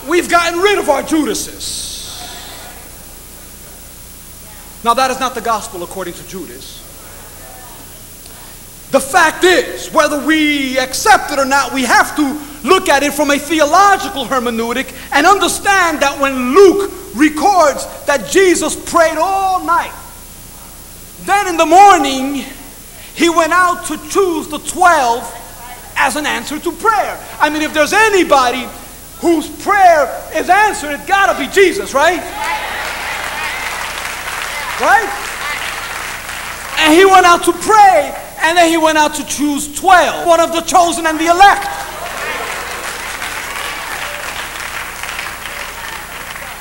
we've gotten rid of our Judases. Now that is not the gospel according to Judas. The fact is, whether we accept it or not, we have to look at it from a theological hermeneutic and understand that when Luke records that Jesus prayed all night, then in the morning he went out to choose the 12 as an answer to prayer. I mean, if there's anybody whose prayer is answered, it's got to be Jesus, right? Right? And he went out to pray, and then he went out to choose 12, one of the chosen and the elect.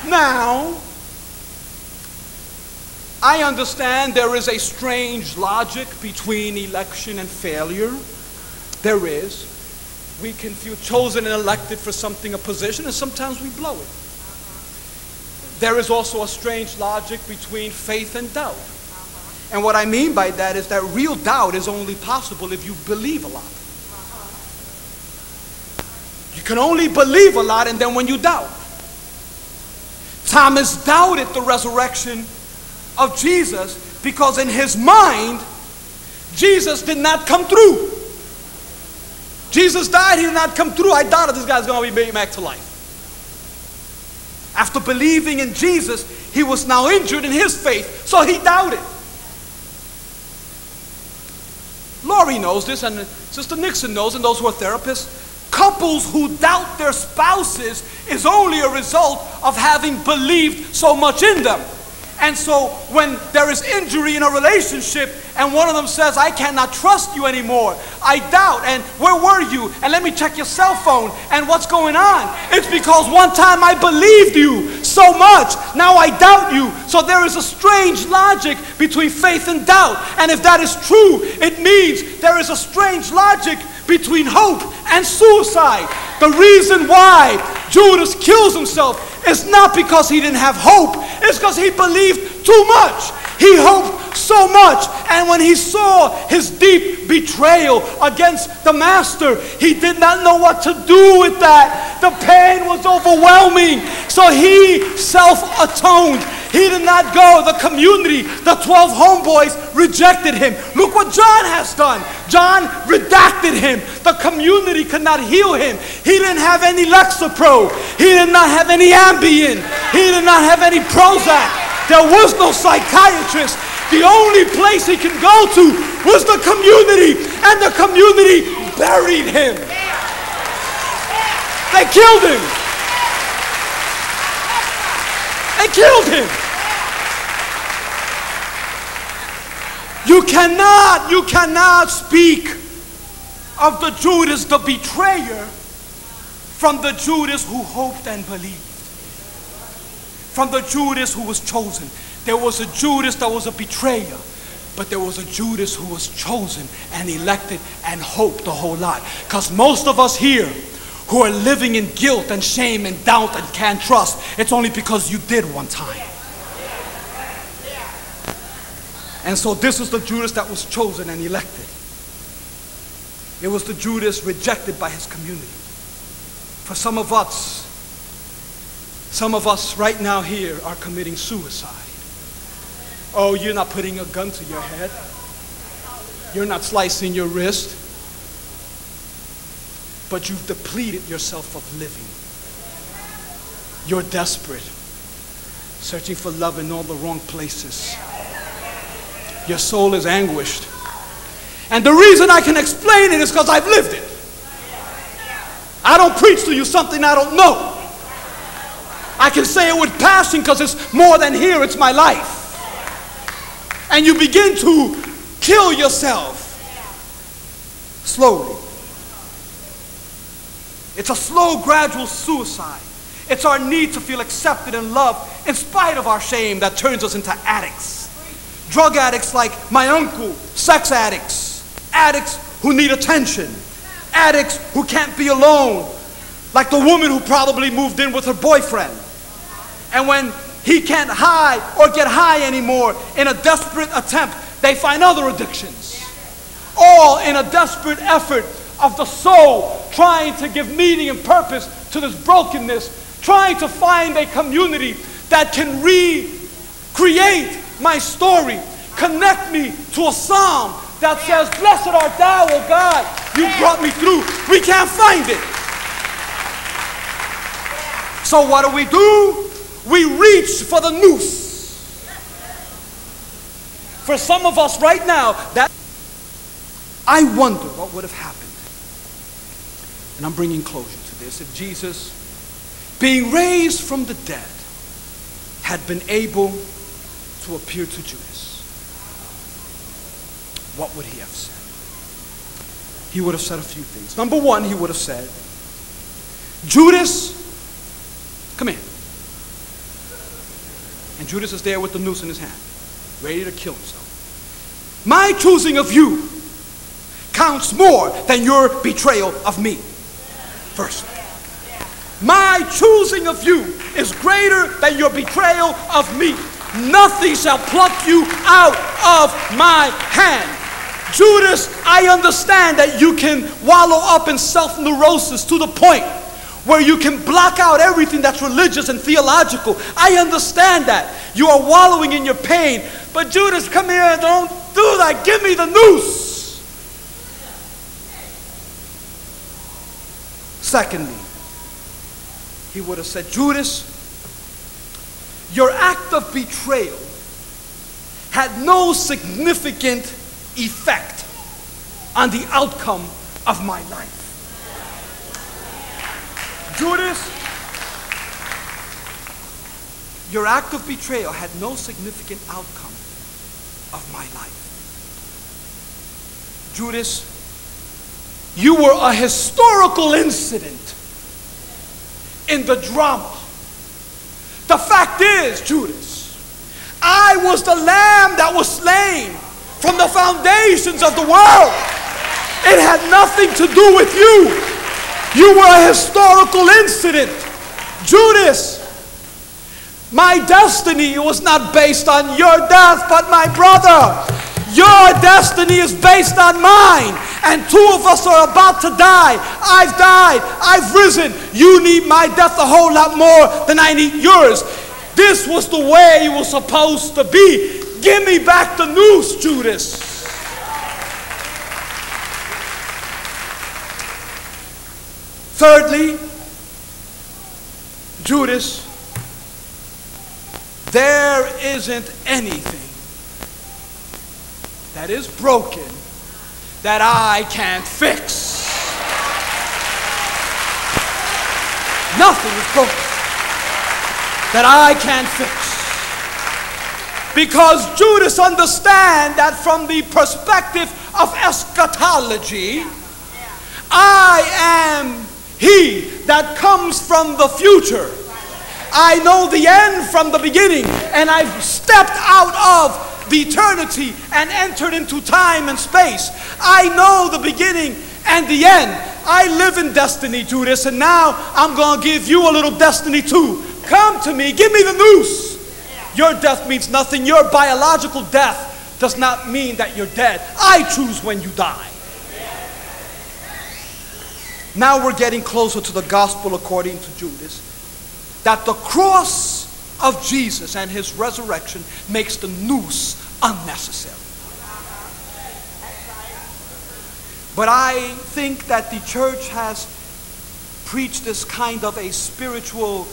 Now, I understand there is a strange logic between election and failure. There is. We can feel chosen and elected for something, a position, and sometimes we blow it. There is also a strange logic between faith and doubt. And what I mean by that is that real doubt is only possible if you believe a lot. You can only believe a lot, and then when you doubt. Thomas doubted the resurrection of Jesus because in his mind, Jesus did not come through. Jesus died, he did not come through. I doubted this guy's going to be made back to life. After believing in Jesus, he was now injured in his faith, so he doubted. Laurie knows this, and Sister Nixon knows, and those who are therapists. Couples who doubt their spouses is only a result of having believed so much in them. And so when there is injury in a relationship and one of them says, I cannot trust you anymore, I doubt, and where were you? And let me check your cell phone, and what's going on? It's because one time I believed you so much, now I doubt you. So there is a strange logic between faith and doubt. And if that is true, it means there is a strange logic between hope and suicide. The reason why Judas kills himself is not because he didn't have hope. It's because he believed too much. He hoped so much. And when he saw his deep betrayal against the master, he did not know what to do with that. The pain was overwhelming. So he self-atoned. He did not go. The community, the 12 homeboys rejected him. Look what John has done. John redacted him. The community could not heal him. He didn't have any Lexapro. He did not have any Ambien. He did not have any Prozac. There was no psychiatrist. The only place he could go to was the community, and the community buried him. They killed him. They killed him. You cannot speak of the Judas, the betrayer, from the Judas who hoped and believed. From the Judas who was chosen. There was a Judas that was a betrayer, but there was a Judas who was chosen and elected and hoped a whole lot. Because most of us here who are living in guilt and shame and doubt and can't trust, it's only because you did one time. And so this is the Judas that was chosen and elected. It was the Judas rejected by his community. For some of us right now here are committing suicide. Oh, you're not putting a gun to your head. You're not slicing your wrist. But you've depleted yourself of living. You're desperate, searching for love in all the wrong places. Your soul is anguished. And the reason I can explain it is because I've lived it. I don't preach to you something I don't know. I can say it with passion because it's more than here, it's my life. And you begin to kill yourself slowly. It's a slow, gradual suicide. It's our need to feel accepted and loved in spite of our shame that turns us into addicts. Drug addicts like my uncle, sex addicts, addicts who need attention, addicts who can't be alone, like the woman who probably moved in with her boyfriend. And when he can't hide or get high anymore, in a desperate attempt, they find other addictions. All in a desperate effort of the soul trying to give meaning and purpose to this brokenness trying to find a community that can recreate my story, connect me to a psalm that says, blessed art thou, O God, you brought me through. We can't find it. So what do? We reach for the noose. For some of us right now, that I wonder what would have happened. And I'm bringing closure to this. If Jesus, being raised from the dead, had been able to appear to Judas, what would he have said? He would have said a few things. Number one, he would have said, Judas, come here. And Judas is there with the noose in his hand, ready to kill himself. My choosing of you counts more than your betrayal of me. First, my choosing of you is greater than your betrayal of me. Nothing shall pluck you out of my hand. Judas, I understand that you can wallow up in self-neurosis to the point where you can block out everything that's religious and theological. I understand that. You are wallowing in your pain. But Judas, come here, don't do that. Give me the noose. Secondly, he would have said, Judas, your act of betrayal had no significant effect on the outcome of my life. Judas, your act of betrayal had no significant outcome of my life. Judas, you were a historical incident in the drama. The fact is, Judas, I was the lamb that was slain from the foundations of the world. It had nothing to do with you. You were a historical incident. Judas, my destiny was not based on your death, but my brother. Your destiny is based on mine. And two of us are about to die. I've died. I've risen. You need my death a whole lot more than I need yours. This was the way it was supposed to be. Give me back the noose, Judas. Thirdly, Judas, there isn't anything that is broken that I can't fix. Nothing is broken that I can't fix. Because Judas understands that from the perspective of eschatology, I am he that comes from the future. I know the end from the beginning, and I've stepped out of the eternity and entered into time and space. I know the beginning and the end. I live in destiny, Judas, and now I'm going to give you a little destiny too. Come to me, give me the noose. Your death means nothing. Your biological death does not mean that you're dead. I choose when you die. Now we're getting closer to the gospel according to Judas, that the cross of Jesus and his resurrection makes the noose unnecessary. But I think that the church has preached this kind of a spiritual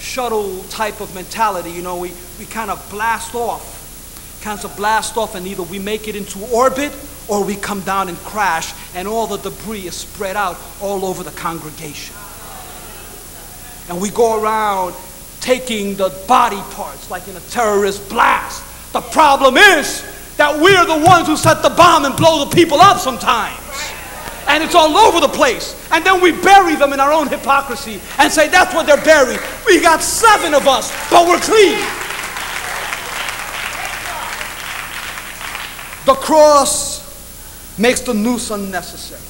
shuttle type of mentality. You know, we kind of blast off, and either we make it into orbit or we come down and crash, and all the debris is spread out all over the congregation. And we go around taking the body parts like in a terrorist blast. The problem is that we're the ones who set the bomb and blow the people up sometimes. And it's all over the place. And then we bury them in our own hypocrisy and say that's where they're buried. We got 7 of us, but we're clean. The cross makes the noose unnecessary.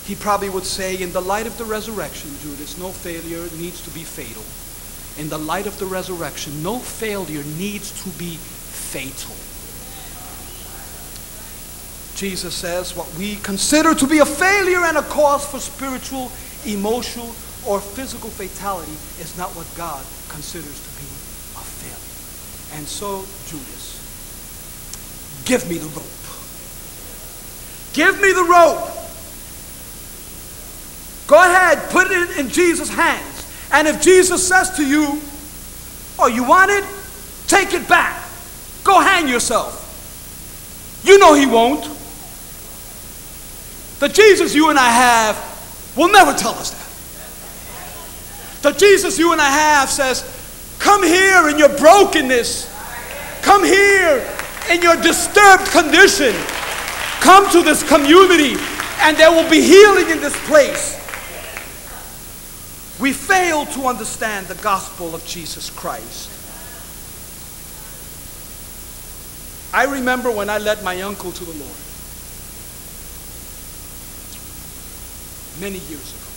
He probably would say, in the light of the resurrection, Judas, no failure needs to be fatal. In the light of the resurrection, no failure needs to be fatal. Jesus says what we consider to be a failure and a cause for spiritual, emotional, or physical fatality is not what God considers to be a failure. And so, Judas, give me the rope. Give me the rope. Go ahead, put it in Jesus' hands. And if Jesus says to you, oh, you want it? Take it back. Go hang yourself. You know he won't. The Jesus you and I have will never tell us that. The Jesus you and I have says, come here in your brokenness. Come here in your disturbed condition. Come to this community and there will be healing in this place. We fail to understand the gospel of Jesus Christ. I remember when I led my uncle to the Lord many years ago.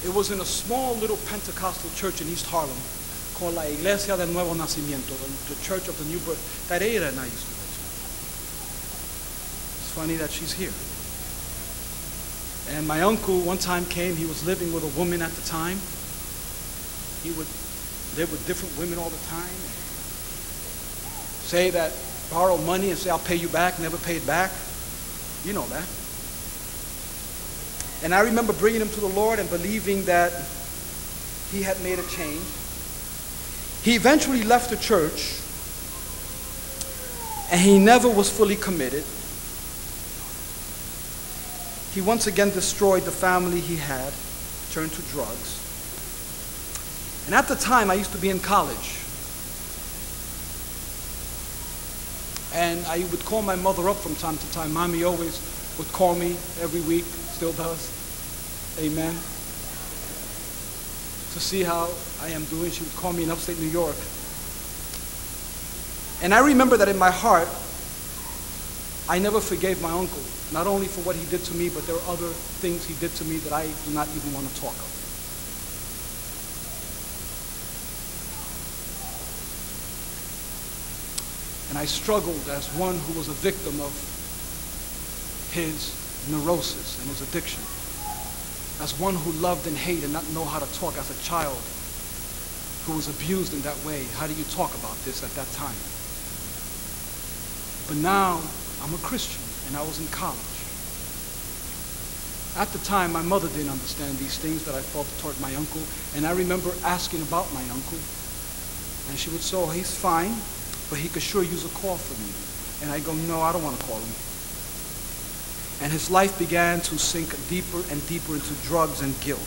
It was in a small little Pentecostal church in East Harlem called La Iglesia del Nuevo Nacimiento, the Church of the New Birth. That era and I used to go to. It's funny that she's here. And my uncle one time came. He was living with a woman at the time. He would live with different women all the time. Say that, borrow money and say, I'll pay you back, never paid back. You know that. And I remember bringing him to the Lord and believing that he had made a change. He eventually left the church, and he never was fully committed. He once again destroyed the family he had, turned to drugs. And at the time, I used to be in college. And I would call my mother up from time to time. Mommy always would call me every week, still does. Amen. To see how I am doing. She would call me in upstate New York. And I remember that in my heart, I never forgave my uncle. Not only for what he did to me, but there are other things he did to me that I do not even want to talk of. And I struggled as one who was a victim of his neurosis and his addiction. As one who loved and hated and not know how to talk as a child who was abused in that way. How do you talk about this at that time? But now I'm a Christian and I was in college. At the time, my mother didn't understand these things that I felt toward my uncle. And I remember asking about my uncle. And she would say, oh, he's fine, but he could sure use a call from you. And I go, no, I don't want to call him. And his life began to sink deeper and deeper into drugs and guilt.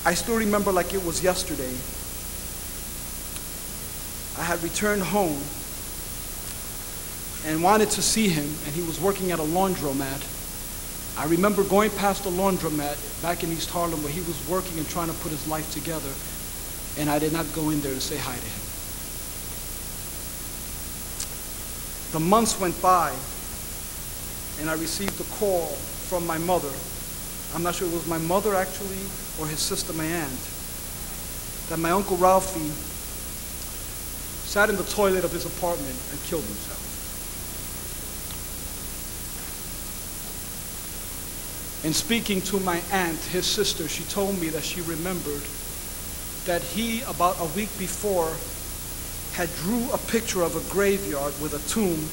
I still remember like it was yesterday. I had returned home and wanted to see him, and he was working at a laundromat. I remember going past the laundromat back in East Harlem where he was working and trying to put his life together, and I did not go in there to say hi to him. The months went by, and I received a call from my mother. I'm not sure it was my mother actually or his sister, my aunt, that my Uncle Ralphie sat in the toilet of his apartment and killed himself. In speaking to my aunt, his sister, she told me that she remembered that he, about a week before, had drew a picture of a graveyard with a tomb.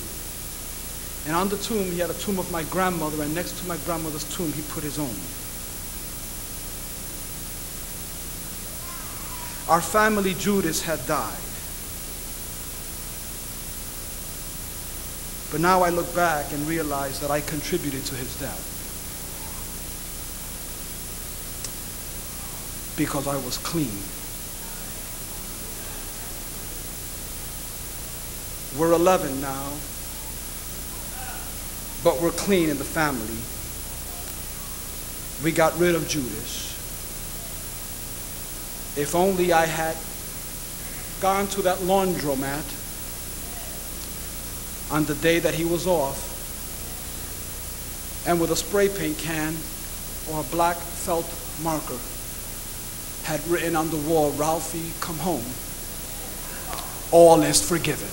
And on the tomb, he had a tomb of my grandmother, and next to my grandmother's tomb, he put his own. Our family, Judas, had died. But now I look back and realize that I contributed to his death. Because I was clean. We're 11 now, but we're clean in the family. We got rid of Judas. If only I had gone to that laundromat on the day that he was off, and with a spray paint can or a black felt marker had written on the wall, Ralphie, come home. All is forgiven.